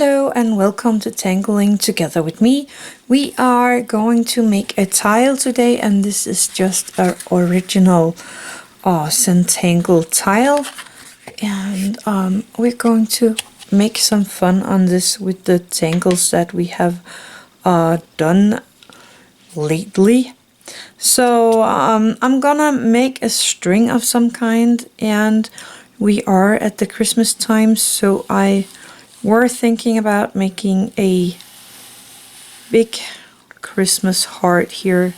Hello and welcome to Tangling Together with me. We are going to make a tile today, and this is just our original Zentangle tile, and we're going to make some fun on this with the tangles that we have done lately. So I'm gonna make a string of some kind, and we are at the Christmas time, so we're thinking about making a big Christmas heart here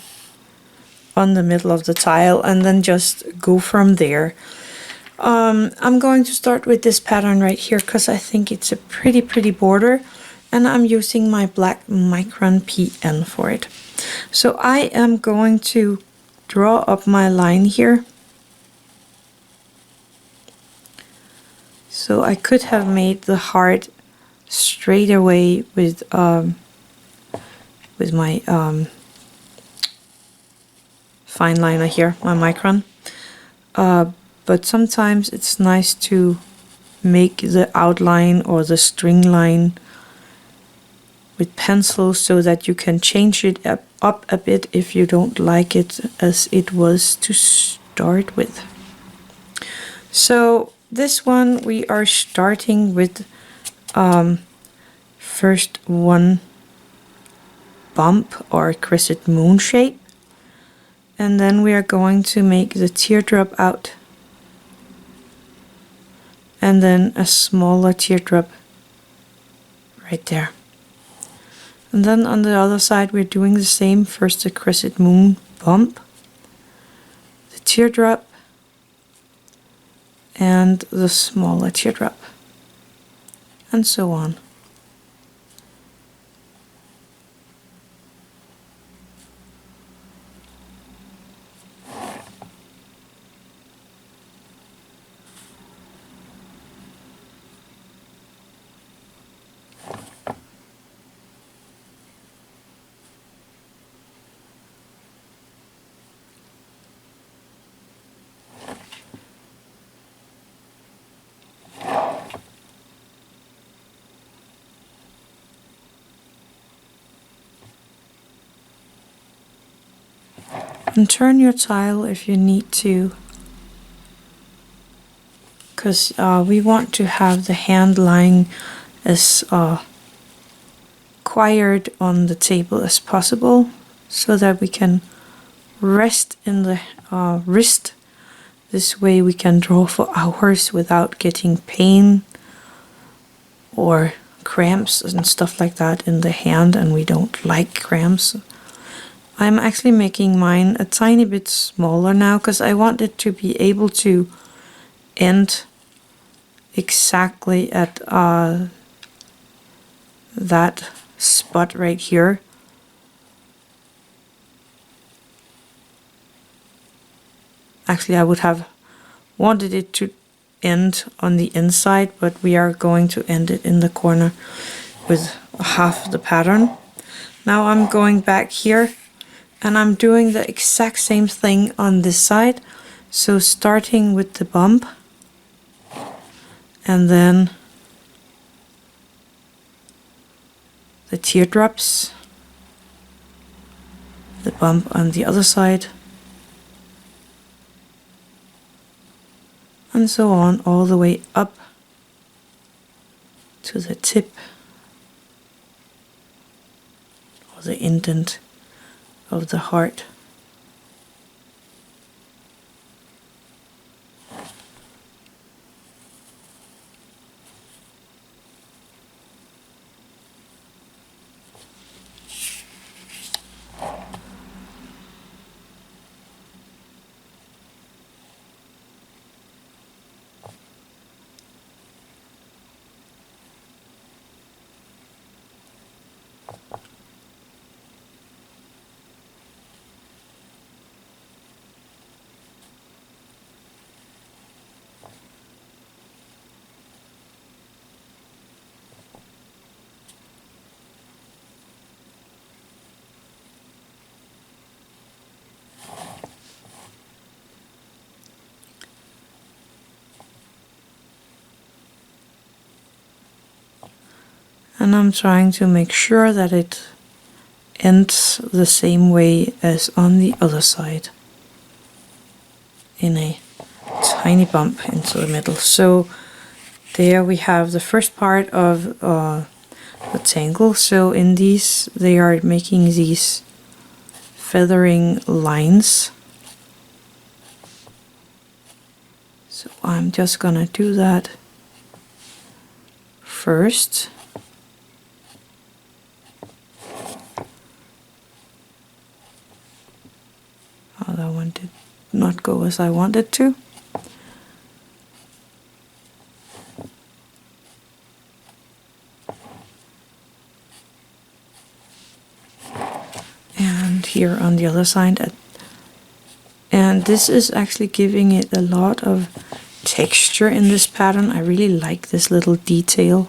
on the middle of the tile and then just go from there. I'm going to start with this pattern right here because I think it's a pretty border, and I'm using my black Micron PN for it. So I am going to draw up my line here. So I could have made the heart straight away with my fine liner here, my Micron. But sometimes it's nice to make the outline or the string line with pencil so that you can change it up a bit if you don't like it as it was to start with. So this one we are starting with first one bump or crescent moon shape, and then we are going to make the teardrop out, and then a smaller teardrop right there. And then on the other side we're doing the same. First the crescent moon bump, the teardrop, and the smaller teardrop, and so on. And turn your tile if you need to, because we want to have the hand lying as quiet on the table as possible so that we can rest in the wrist. This way we can draw for hours without getting pain or cramps and stuff like that in the hand, and we don't like cramps. I'm actually making mine a tiny bit smaller now because I want it to be able to end exactly at that spot right here. Actually, I would have wanted it to end on the inside, but we are going to end it in the corner with half the pattern. Now I'm going back here and I'm doing the exact same thing on this side. So starting with the bump, and then the teardrops, the bump on the other side, and so on all the way up to the tip or the indent of the heart. And I'm trying to make sure that it ends the same way as on the other side, in a tiny bump into the middle. So there we have the first part of the tangle. So in these, they are making these feathering lines. So I'm just gonna do that first. Oh, that one did not go as I wanted to. And here on the other side, and this is actually giving it a lot of texture in this pattern. I really like this little detail.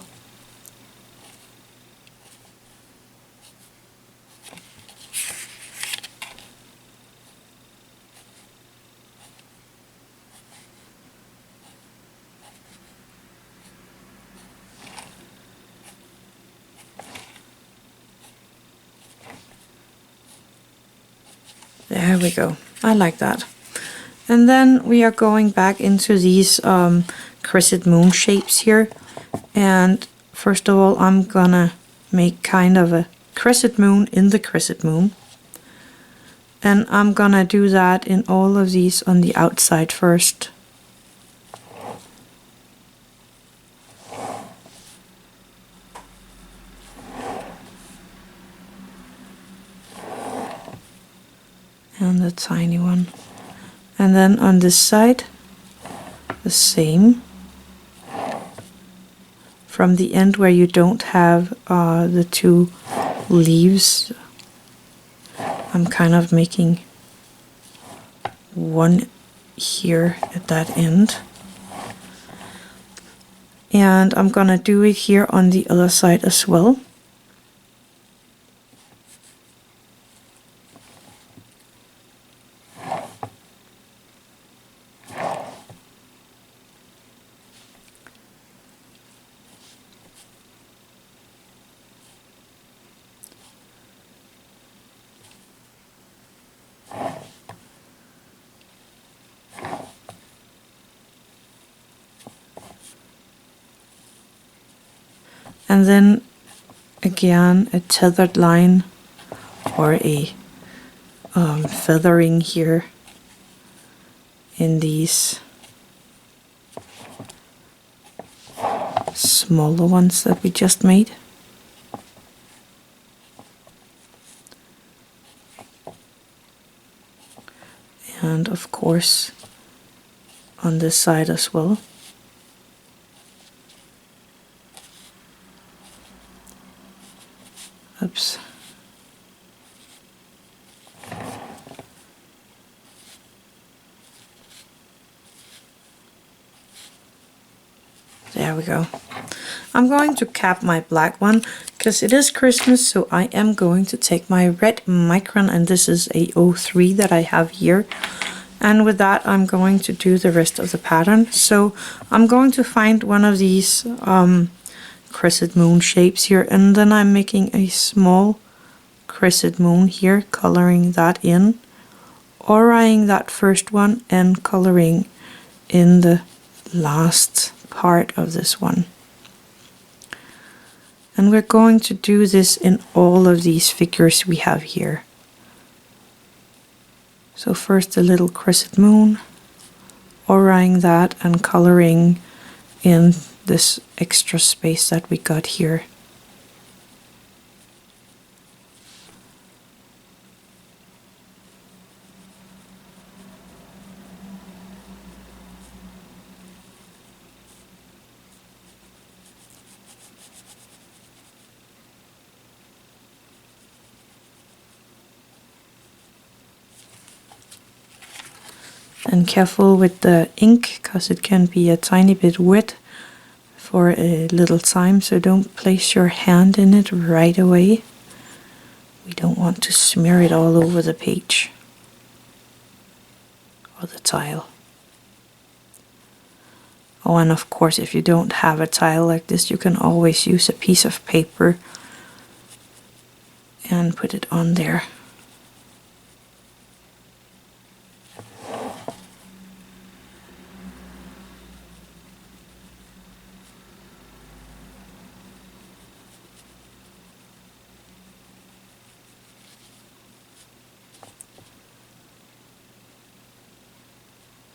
There we go. I like that. And then we are going back into these crescent moon shapes here. And first of all, I'm gonna make kind of a crescent moon in the crescent moon. And I'm gonna do that in all of these on the outside first. And the tiny one. And then on this side, the same. From the end where you don't have the two leaves, I'm kind of making one here at that end. And I'm gonna do it here on the other side as well. And then again a tethered line or a feathering here in these smaller ones that we just made. And of course on this side as well. Oops. There we go. I'm going to cap my black one because it is Christmas, so I am going to take my red Micron, and this is a 03 that I have here. And with that, I'm going to do the rest of the pattern. So I'm going to find one of these crescent moon shapes here, and then I'm making a small crescent moon here, coloring that in, auraing that first one and coloring in the last part of this one. And we're going to do this in all of these figures we have here. So first the little crescent moon, auraing that and coloring in this extra space that we got here. And careful with the ink, because it can be a tiny bit wet for a little time, so don't place your hand in it right away. We don't want to smear it all over the page or the tile. Oh, and of course, if you don't have a tile like this, you can always use a piece of paper and put it on there.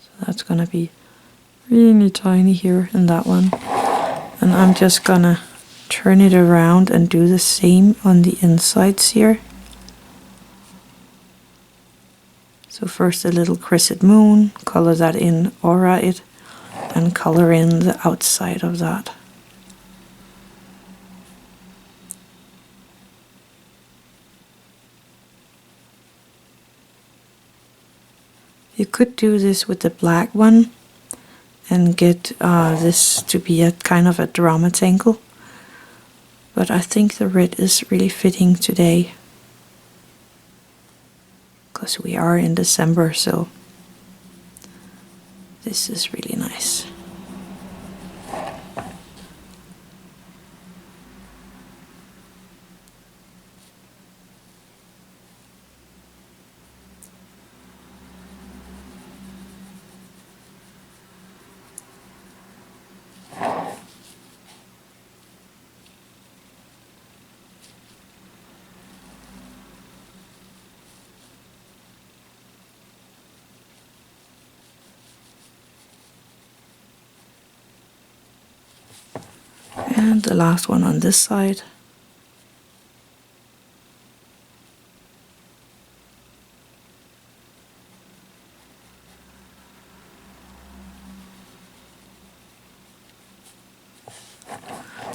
So that's gonna be really tiny here in that one. And I'm just gonna turn it around and do the same on the insides here. So first a little crescent moon, color that in, aura it, and color in the outside of that. You could do this with the black one and get this to be a kind of a drama tangle, but I think the red is really fitting today because we are in December, so this is really nice. And the last one on this side.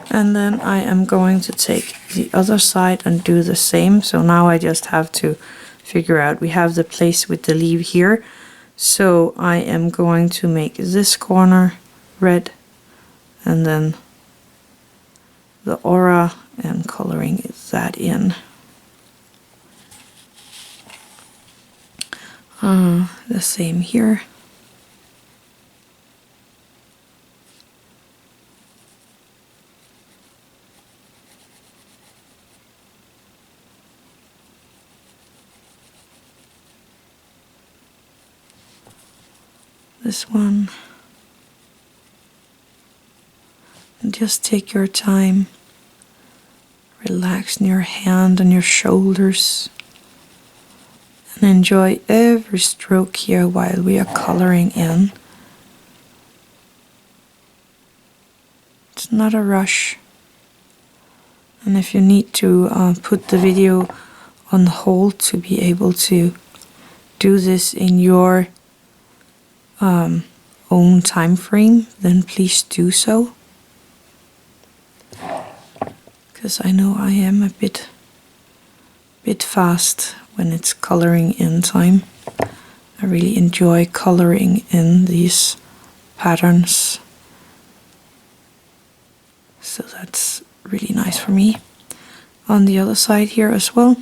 And then I am going to take the other side and do the same. So now I just have to figure out, we have the place with the leaf here. So I am going to make this corner red and then the aura and coloring that in. The same here. This one. And just take your time. Relax in your hand and your shoulders. And enjoy every stroke here while we are coloring in. It's not a rush. And if you need to put the video on hold to be able to do this in your own time frame, then please do so. Because I know I am a bit fast when it's coloring in time. I really enjoy coloring in these patterns. So that's really nice for me. On the other side here as well.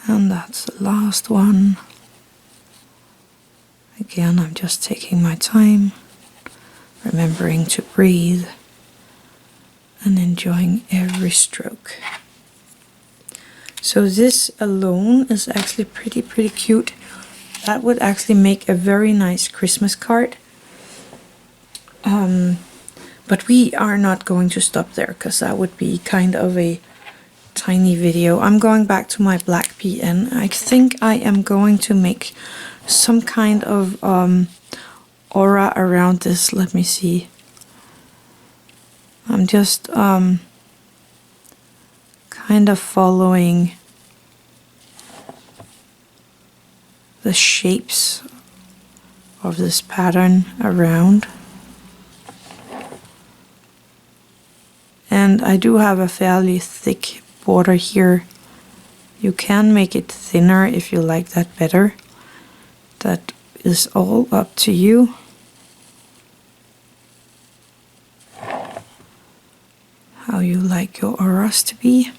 And that's the last one. Again, I'm just taking my time, remembering to breathe and enjoying every stroke. So this alone is actually pretty cute. That would actually make a very nice Christmas card. But we are not going to stop there because that would be kind of a tiny video. I'm going back to my black PN. I think I am going to make some kind of aura around this. Let me see. I'm just kind of following the shapes of this pattern around. And I do have a fairly thick border here. You can make it thinner if you like that better. That is all up to you. How you like your auras to be.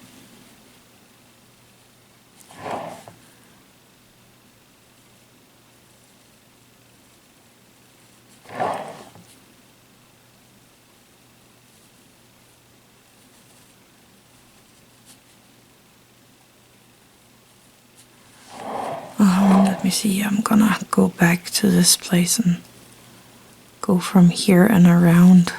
Let me see, I'm gonna go back to this place and go from here and around.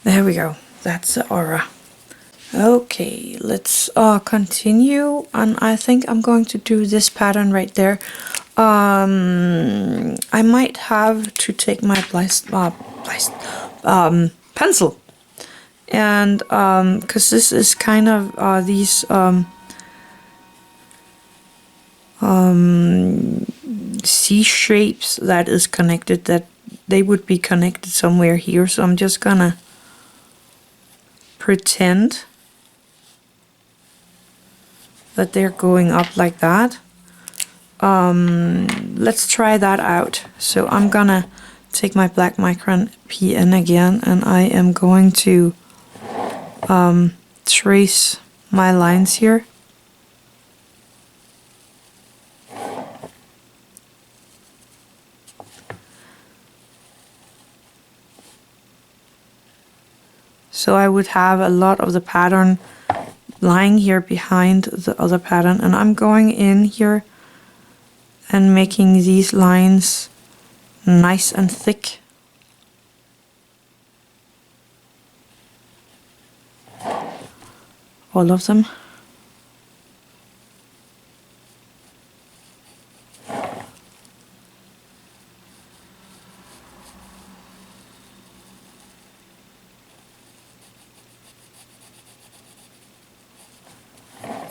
There we go, that's the aura. Okay, let's continue, and I think I'm going to do this pattern right there. I might have to take my pencil, and because this is kind of these C shapes that is connected, that they would be connected somewhere here, so I'm just gonna pretend that they're going up like that. Let's try that out. So I'm gonna take my black Micron PN again, and I am going to trace my lines here. So I would have a lot of the pattern lying here behind the other pattern, and I'm going in here and making these lines nice and thick. All of them.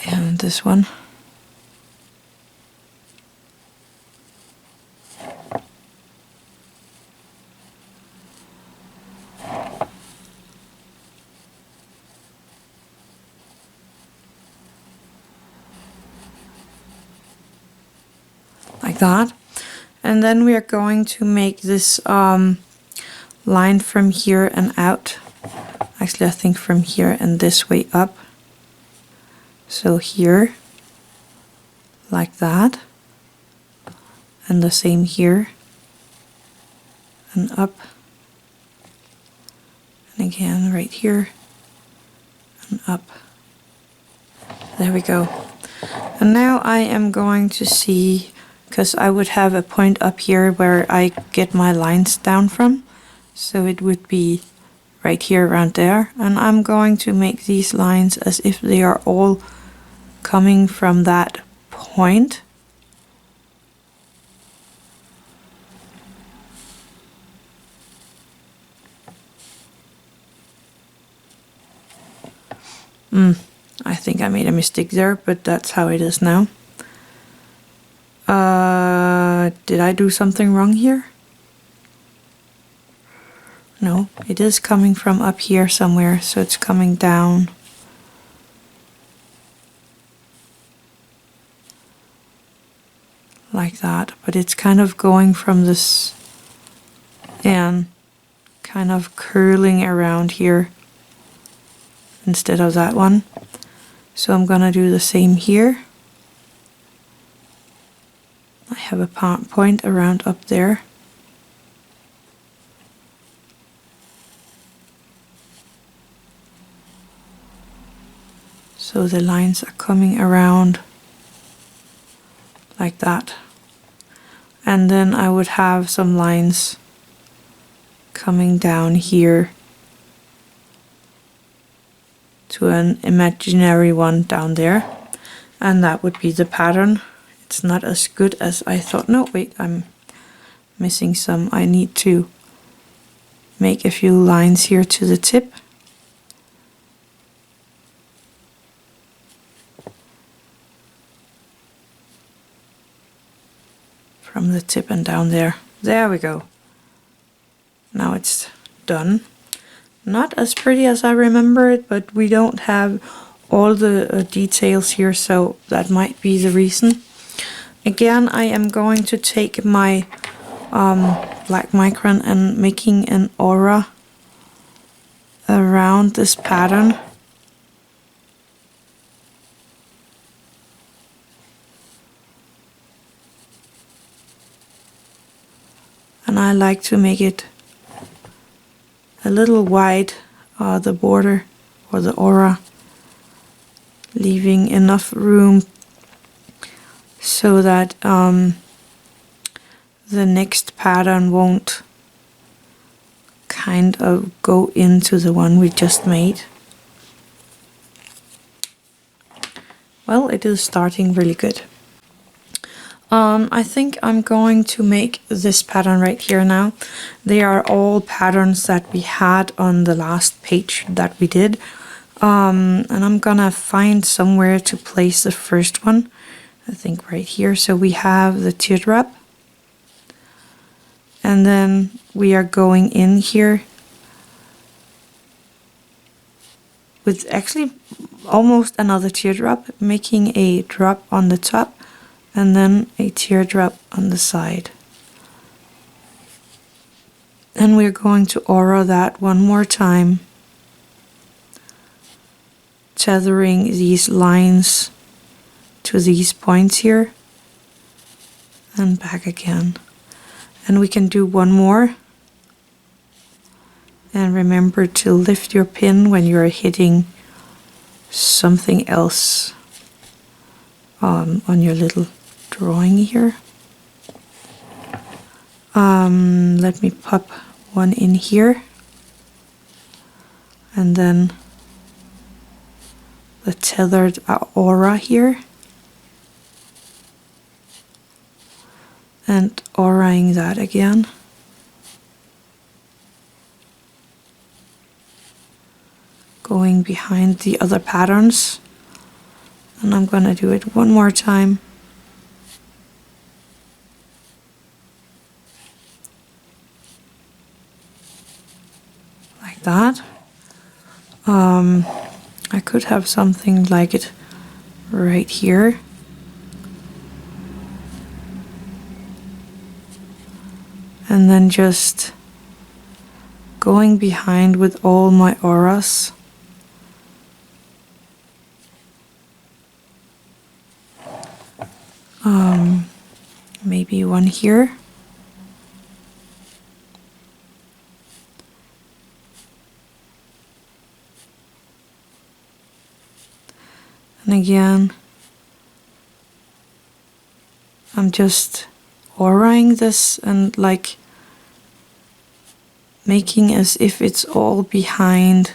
And this one. Like that. And then we are going to make this line from here and out. Actually, I think from here and this way up. So here, like that, and the same here, and up, and again right here, and up. There we go. And now I am going to see, because I would have a point up here where I get my lines down from, so it would be right here around there, and I'm going to make these lines as if they are all coming from that point. I think I made a mistake there, but that's how it is now. Did I do something wrong here? No, it is coming from up here somewhere, so it's coming down. Like that, but it's kind of going from this and kind of curling around here instead of that one. So I'm gonna do the same here. I have a point around up there. So the lines are coming around like that. And then I would have some lines coming down here to an imaginary one down there. And that would be the pattern. It's not as good as I thought. No, wait, I'm missing some. I need to make a few lines here to the tip. From the tip and down there. There we go. Now it's done. Not as pretty as I remember it, but we don't have all the details here, so that might be the reason. Again, I am going to take my black micron and making an aura around this pattern. And I like to make it a little wide, the border or the aura, leaving enough room so that the next pattern won't kind of go into the one we just made. Well, it is starting really good. I think I'm going to make this pattern right here now. They are all patterns that we had on the last page that we did. And I'm gonna find somewhere to place the first one. I think right here. So we have the teardrop. And then we are going in here with actually almost another teardrop, making a drop on the top. And then a teardrop on the side. And we're going to aura that one more time, tethering these lines to these points here and back again. And we can do one more. And remember to lift your pin when you're hitting something else on your little drawing here. Let me pop one in here, and then the tethered aura here, and auraing that again. Going behind the other patterns, and I'm gonna do it one more time. That. I could have something like it right here. And then just going behind with all my auras. Maybe one here. And again, I'm just auraing this and like making as if it's all behind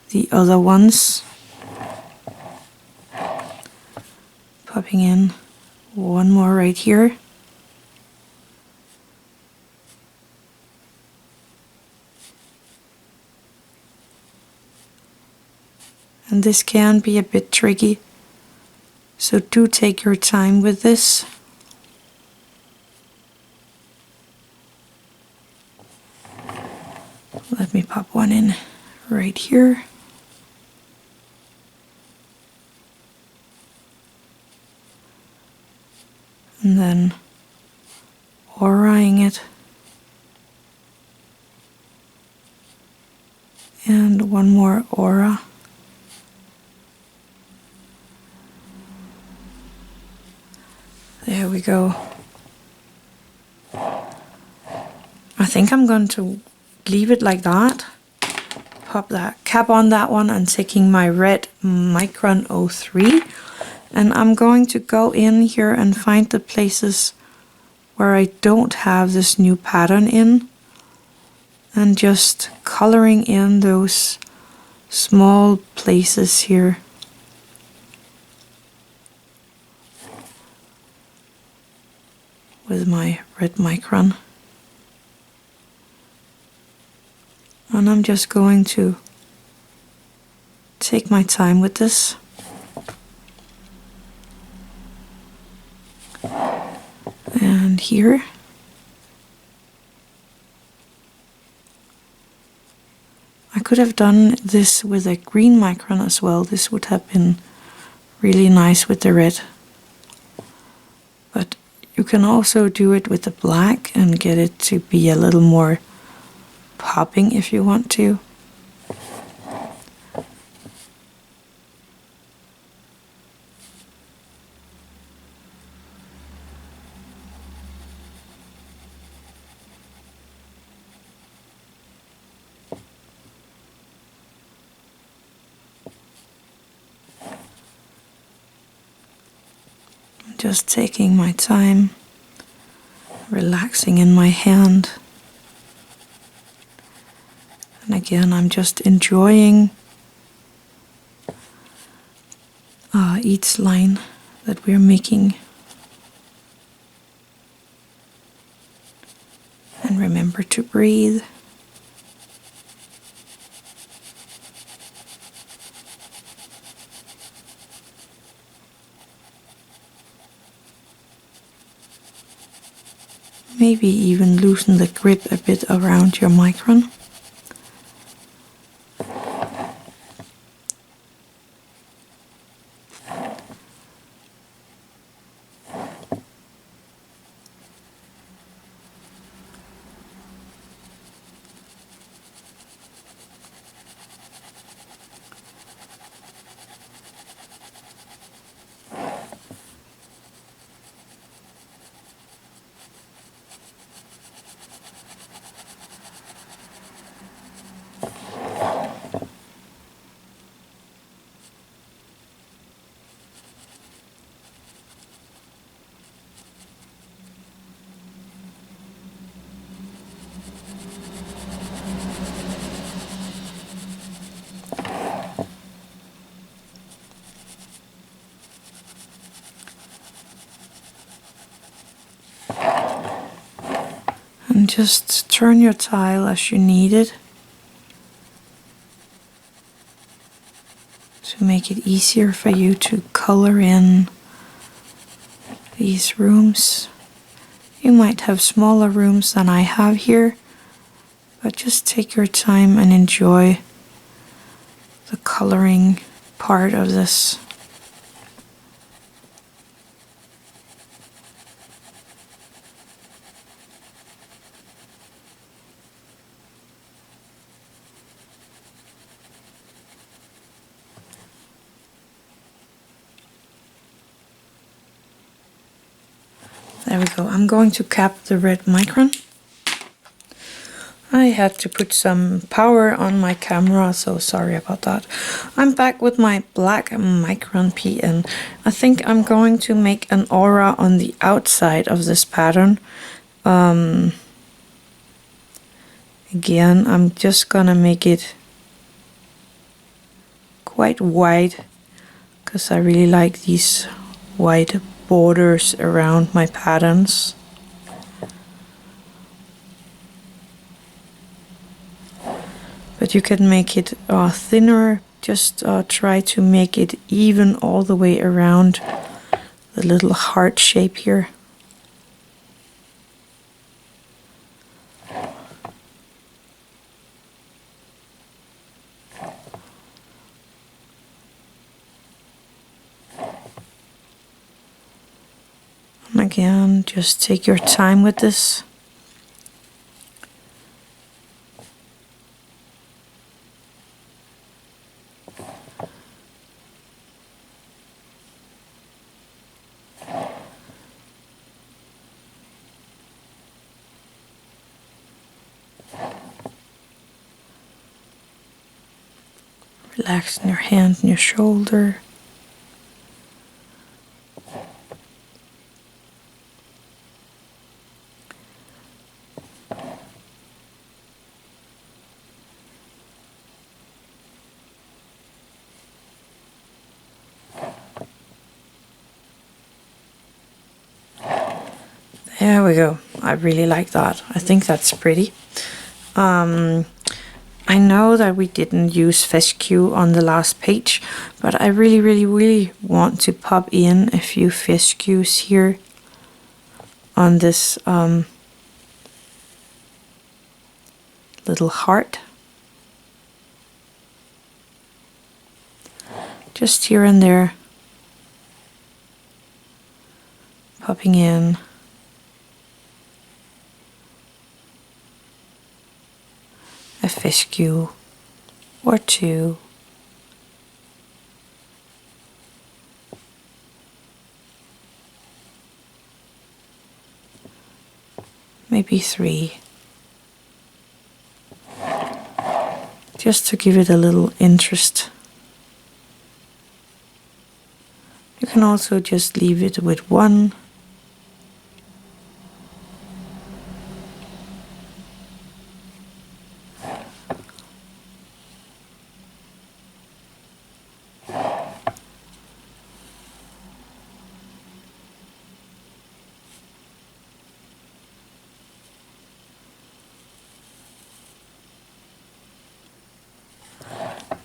the other ones. Popping in one more right here. And this can be a bit tricky, so do take your time with this. Let me pop one in right here. And then auraing it. And one more aura. There we go. I think I'm going to leave it like that. pop that cap on that one and taking my red Micron 03, and I'm going to go in here and find the places where I don't have this new pattern in, and just coloring in those small places here. With my red Micron. And I'm just going to take my time with this. And here. I could have done this with a green Micron as well. This would have been really nice with the red. But you can also do it with the black and get it to be a little more popping if you want to. Just taking my time, relaxing in my hand. And again, I'm just enjoying each line that we're making. And remember to breathe. Maybe even loosen the grip a bit around your Micron. And just turn your tile as you need it to make it easier for you to color in these rooms. You might have smaller rooms than I have here, but just take your time and enjoy the coloring part of this. There we go. I'm going to cap the red Micron. I had to put some power on my camera, so sorry about that. I'm back with my black Micron PN. I think I'm going to make an aura on the outside of this pattern. Again, I'm just gonna make it quite wide because I really like these wide borders around my patterns. But you can make it thinner, just try to make it even all the way around the little heart shape here. And again, just take your time with this. Relaxing your hand and your shoulder. There we go. I really like that. I think that's pretty. I know that we didn't use Fescu on the last page, but I really want to pop in a few Fescus here on this little heart. Just here and there. Popping in. A Fescu or two. Maybe three. Just to give it a little interest. You can also just leave it with one.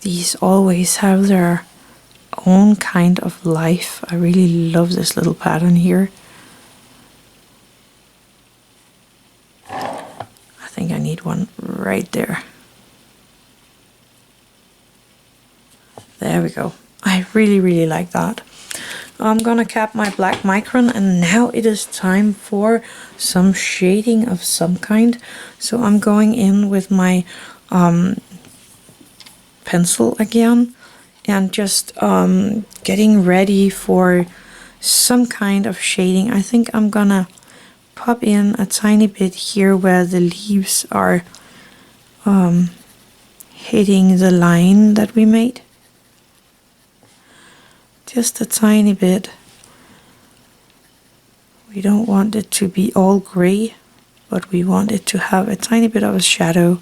These always have their own kind of life. I really love this little pattern here. I think I need one right there. There we go. I really like that. I'm gonna cap my black Micron, and now it is time for some shading of some kind. So I'm going in with my pencil again and just getting ready for some kind of shading. I think I'm gonna pop in a tiny bit here where the leaves are hitting the line that we made. Just a tiny bit. We don't want it to be all gray, but we want it to have a tiny bit of a shadow.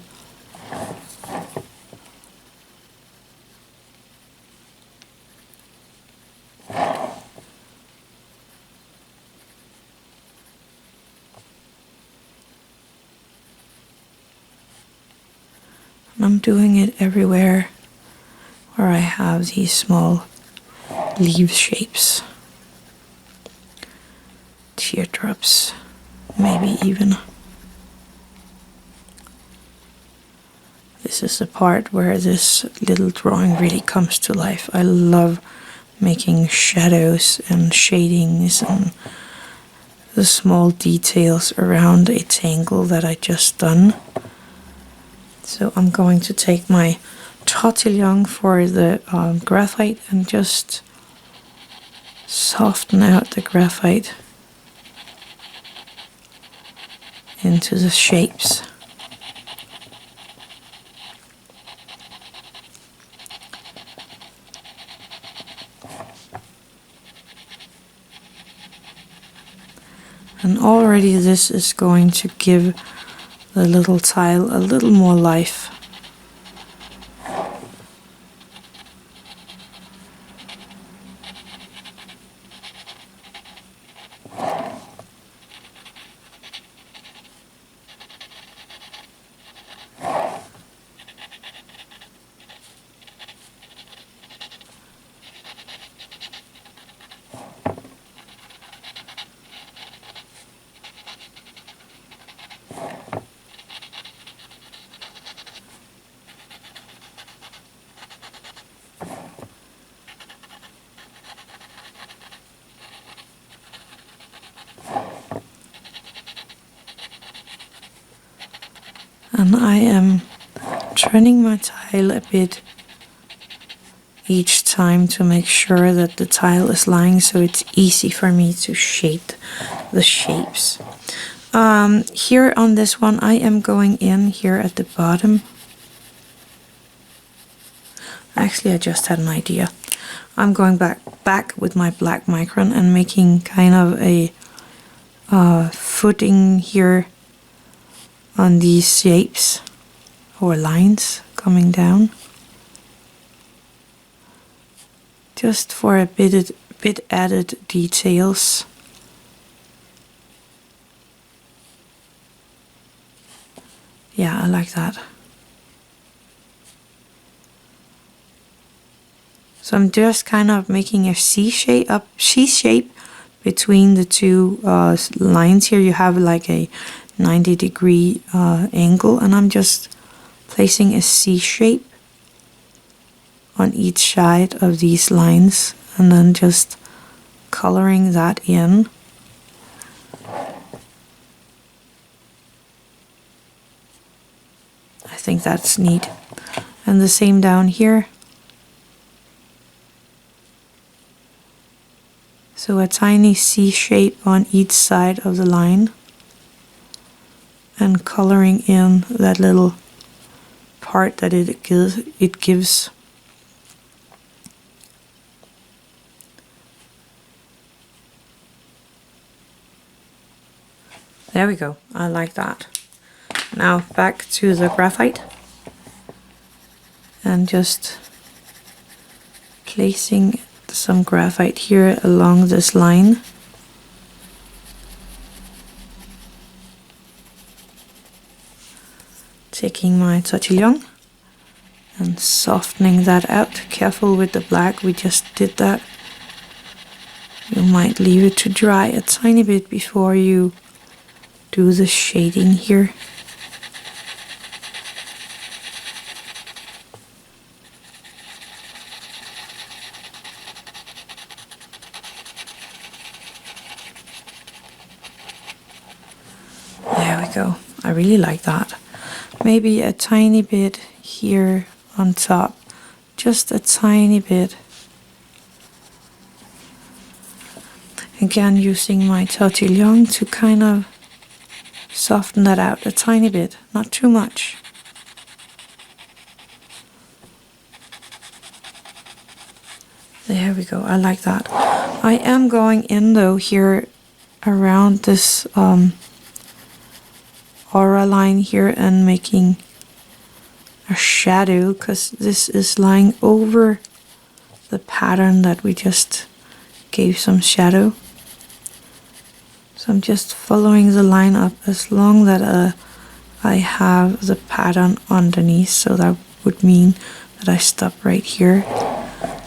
And I'm doing it everywhere where I have these small leaf shapes. Teardrops, maybe even. This is the part where this little drawing really comes to life. I love making shadows and shadings and the small details around a tangle that I just done. So I'm going to take my Tortillions for the graphite and just soften out the graphite into the shapes. And already this is going to give the little tile a little more life. And I am turning my tile a bit each time to make sure that the tile is lying so it's easy for me to shade the shapes. Here on this one I am going in here at the bottom Actually, I just had an idea. I'm going back with my black Micron and making kind of a footing here on these shapes or lines coming down. Just for a bit added details. Yeah, I like that. So I'm just kind of making a C shape between the two lines here. You have like a 90-degree angle, and I'm just placing a C shape on each side of these lines and then just coloring that in. I think that's neat. And the same down here. So a tiny C shape on each side of the line and coloring in that little part that it gives. There we go. I like that. Now back to the graphite and just placing some graphite here along this line. Taking my Tortillion and softening that out. Careful with the black, we just did that. You might leave it to dry a tiny bit before you do the shading here. There we go. I really like that. Maybe a tiny bit here on top. Just a tiny bit. Again, using my Tortillion to kind of soften that out a tiny bit, not too much. There we go, I like that. I am going in though here around this aura line here and making a shadow, because this is lying over the pattern that we just gave some shadow. So I'm just following the line up as long that I have the pattern underneath, so that would mean that I stop right here.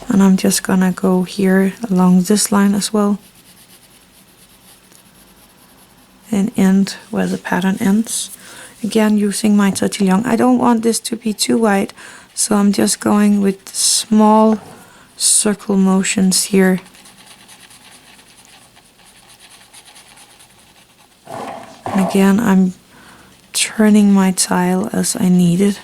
And I'm just gonna go here along this line as well and end where the pattern ends. Again, using my Tortillion. I don't want this to be too white, so I'm just going with small circle motions here. And again, I'm turning my tile as I need it.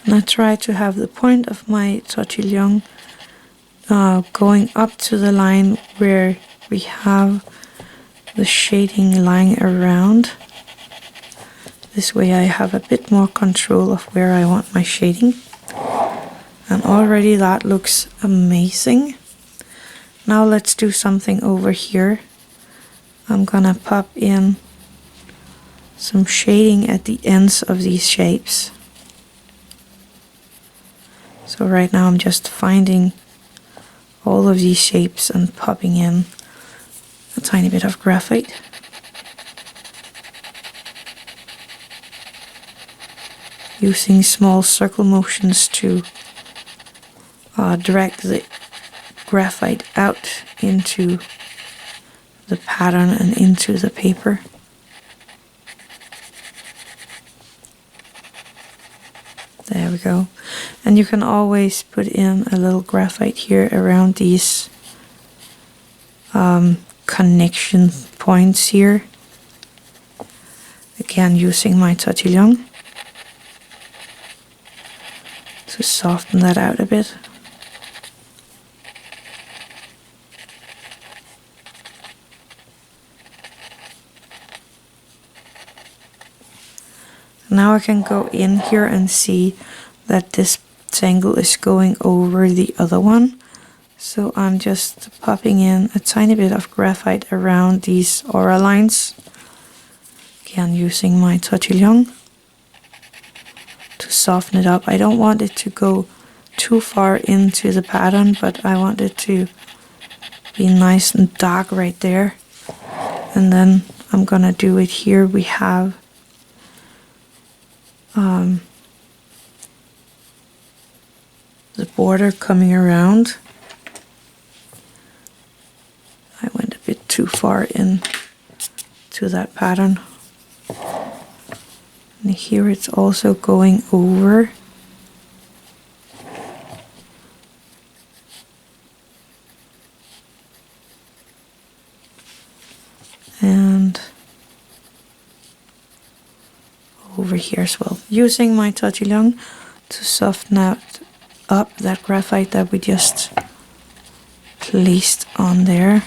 And I try to have the point of my Tortillion going up to the line where we have the shading lying around. This way I have a bit more control of where I want my shading. And already that looks amazing. Now let's do something over here. I'm gonna pop in some shading at the ends of these shapes. So right now I'm just finding all of these shapes and popping in a tiny bit of graphite. Using small circle motions to drag the graphite out into the pattern and into the paper. There we go. And you can always put in a little graphite here around these connection points here. Again, using my Tortillion to soften that out a bit. now I can go in here and see that this tangle is going over the other one. So I'm just popping in a tiny bit of graphite around these aura lines. Again, using my Tortillion to soften it up. I don't want it to go too far into the pattern, but I want it to be nice and dark right there. And then I'm gonna do it here. We have the border coming around. I went a bit too far in to that pattern. And here it's also going over. And over here as well. Using my Tortillion to soften up that graphite that we just placed on there.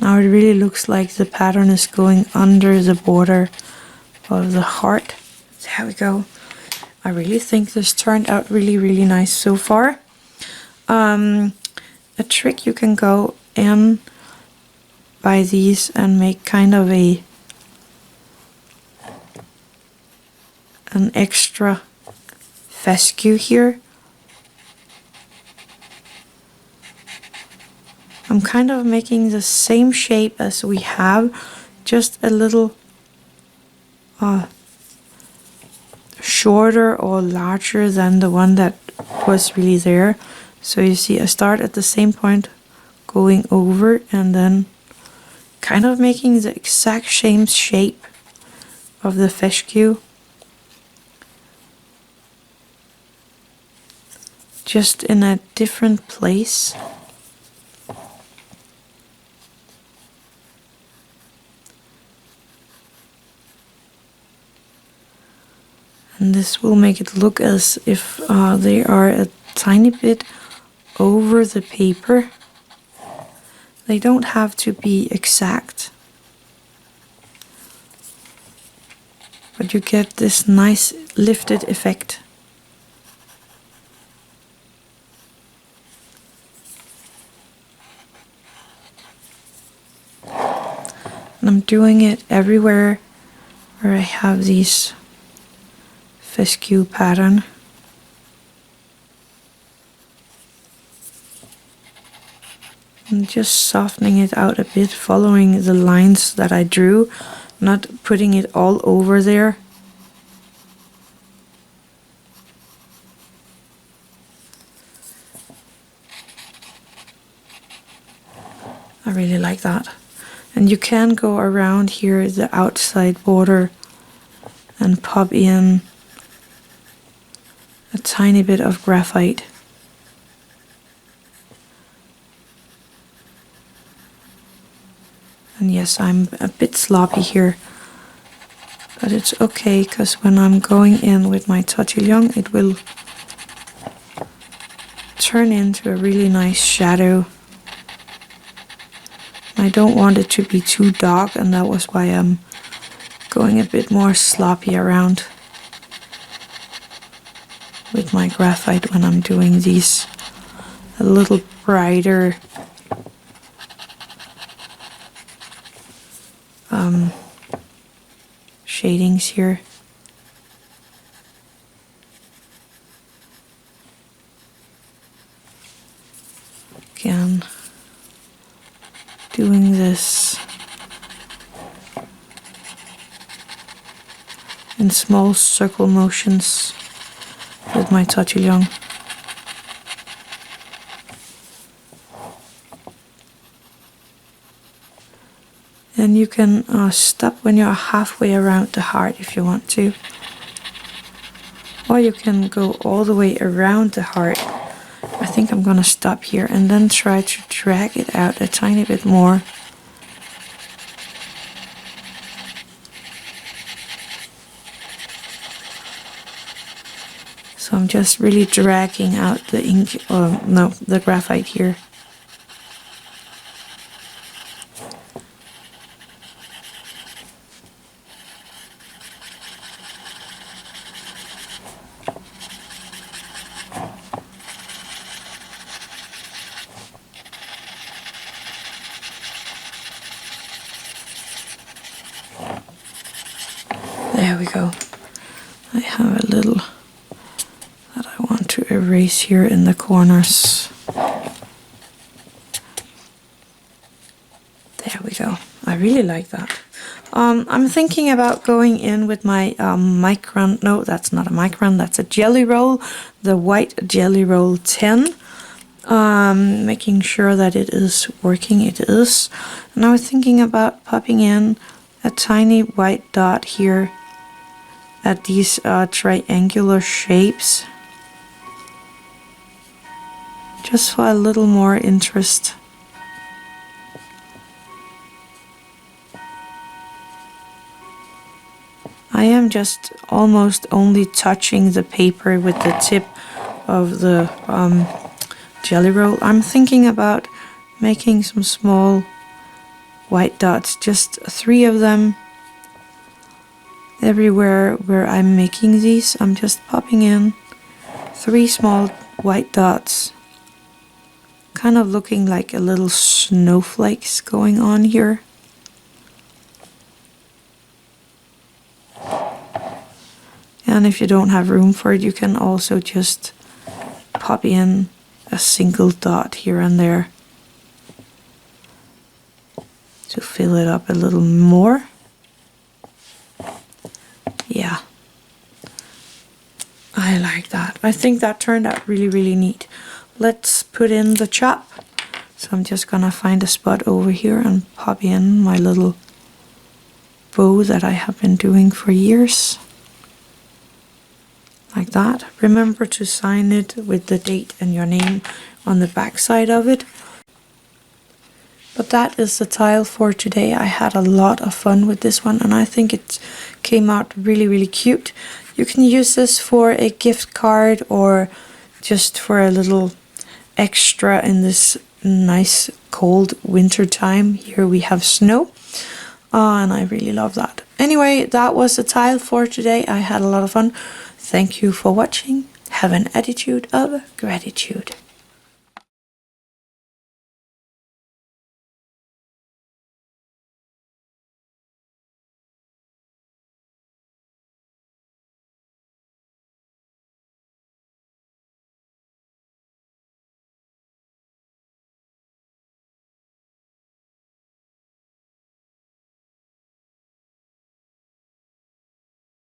Now it really looks like the pattern is going under the border of the heart. There we go. I really think this turned out really nice so far. A trick, you can go in by these and make kind of an extra fescue here. I'm kind of making the same shape as we have, just a little shorter or larger than the one that was really there. So you see, I start at the same point, going over, and then kind of making the exact same shape of the fescue, just in a different place. And this will make it look as if they are a tiny bit over the paper. They don't have to be exact, but you get this nice lifted effect. And I'm doing it everywhere where I have these fescue pattern. And just softening it out a bit, following the lines that I drew, not putting it all over there. I really like that. And you can go around here, the outside border, and pop in a tiny bit of graphite. And yes, I'm a bit sloppy here, but it's okay, because when I'm going in with my Tortillion, it will turn into a really nice shadow. I don't want it to be too dark, and that was why I'm going a bit more sloppy around with my graphite when I'm doing these a little brighter shadings here. Again, doing this in small circle motions with my Tortillion. And you can stop when you're halfway around the heart if you want to. Or you can go all the way around the heart. I think I'm gonna stop here and then try to drag it out a tiny bit more. So I'm just really dragging out the ink, the graphite here. go. I have a little that I want to erase here in the corners. There we go. I really like that. I'm thinking about going in with my Micron, no, that's not a Micron, that's a jelly roll, the white jelly roll 10. Making sure that it is working. It is. And I was thinking about popping in a tiny white dot here at these triangular shapes, just for a little more interest. I am just almost only touching the paper with the tip of the jelly roll. I'm thinking about making some small white dots, just 3 of them everywhere where I'm making these. I'm just popping in 3 small white dots, kind of looking like a little snowflakes going on here. And if you don't have room for it, you can also just pop in a single dot here and there to fill it up a little more. Yeah, I like that. I think that turned out really, really neat. Let's put in the chop. So I'm just gonna find a spot over here and pop in my little bow that I have been doing for years. Like that. Remember to sign it with the date and your name on the back side of it. But that is the tile for today. I had a lot of fun with this one and I think it came out really, really cute. You can use this for a gift card or just for a little extra in this nice cold winter time. Here we have snow. And I really love that. Anyway, that was the tile for today. I had a lot of fun. Thank you for watching. Have an attitude of gratitude.